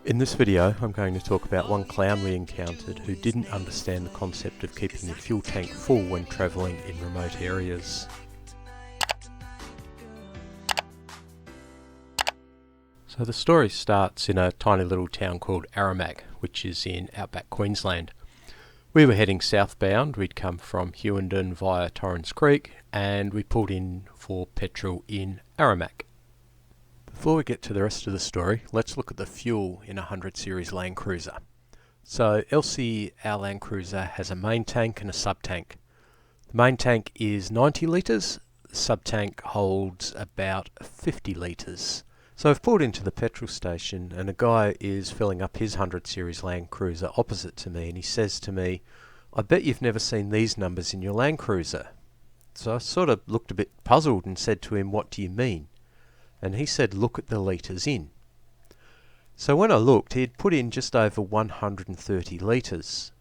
In this video, I'm going to talk about one clown we encountered who didn't understand the concept of keeping your fuel tank full when travelling in remote areas. So the story starts in a tiny little town called Aramac, which is in outback Queensland. We were heading southbound. We'd come from Hughenden via Torrens Creek and we pulled in for petrol in Aramac. Before we get to the rest of the story, let's look at the fuel in a 100 series Land Cruiser. So LC, our Land Cruiser, has a main tank and a sub-tank. The main tank is 90 litres, the sub-tank holds about 50 litres. So I've pulled into the petrol station and a guy is filling up his 100 series Land Cruiser opposite to me, and he says to me, "I bet you've never seen these numbers in your Land Cruiser." So I sort of looked a bit puzzled and said to him, "What do you mean?" And he said, "Look at the litres in." So when I looked, he had put in just over 130 litres.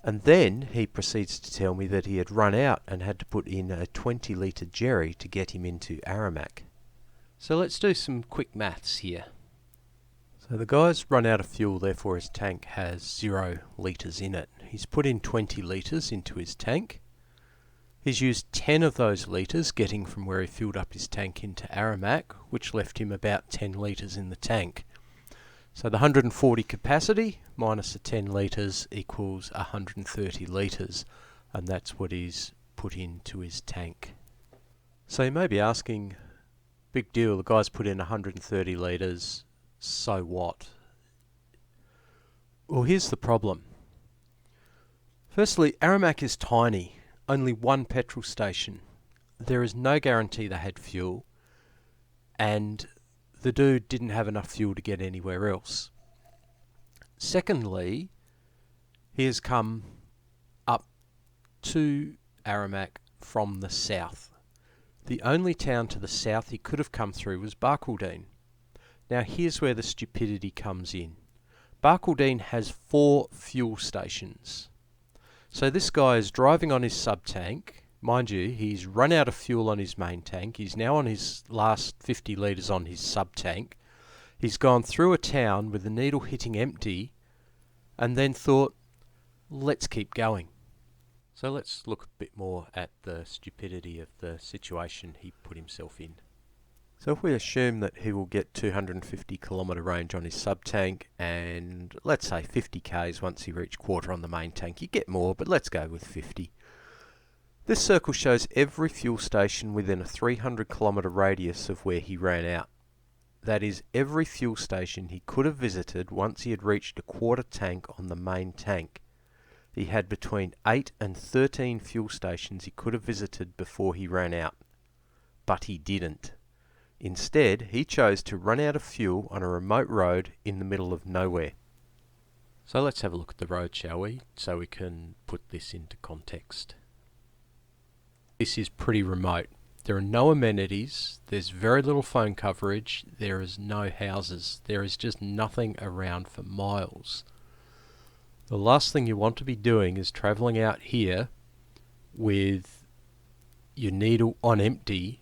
And then he proceeds to tell me that he had run out and had to put in a 20 litre jerry to get him into Aramac. So let's do some quick maths here. So the guy's run out of fuel, therefore his tank has 0 litres in it. He's put in 20 litres into his tank. He's used 10 of those litres getting from where he filled up his tank into Aramac, which left him about 10 litres in the tank. So the 140 capacity minus the 10 litres equals 130 litres, and that's what he's put into his tank. So you may be asking, big deal, the guy's put in 130 litres, so what? Well, here's the problem. Firstly, Aramac is tiny. Only one petrol station. There is no guarantee they had fuel, and the dude didn't have enough fuel to get anywhere else. Secondly, he has come up to Aramac from the south. The only town to the south he could have come through was Barcaldine. Now here's where the stupidity comes in. Barcaldine has 4 fuel stations. So this guy is driving on his sub-tank. Mind you, he's run out of fuel on his main tank. He's now on his last 50 litres on his sub-tank. He's gone through a town with the needle hitting empty and then thought, let's keep going. So let's look a bit more at the stupidity of the situation he put himself in. So if we assume that he will get 250 kilometre range on his sub-tank and let's say 50 k's once he reached quarter on the main tank. You get more, but let's go with 50. This circle shows every fuel station within a 300 kilometre radius of where he ran out. That is every fuel station he could have visited once he had reached a quarter tank on the main tank. He had between 8 and 13 fuel stations he could have visited before he ran out. But he didn't. Instead, he chose to run out of fuel on a remote road in the middle of nowhere. So let's have a look at the road, shall we, so we can put this into context. This is pretty remote. There are no amenities, there's very little phone coverage, there is no houses, there is just nothing around for miles. The last thing you want to be doing is travelling out here with your needle on empty.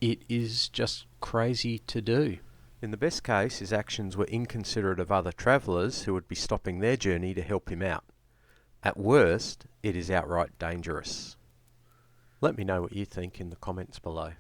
It is just crazy to do. In the best case, his actions were inconsiderate of other travellers who would be stopping their journey to help him out. At worst, it is outright dangerous. Let me know what you think in the comments below.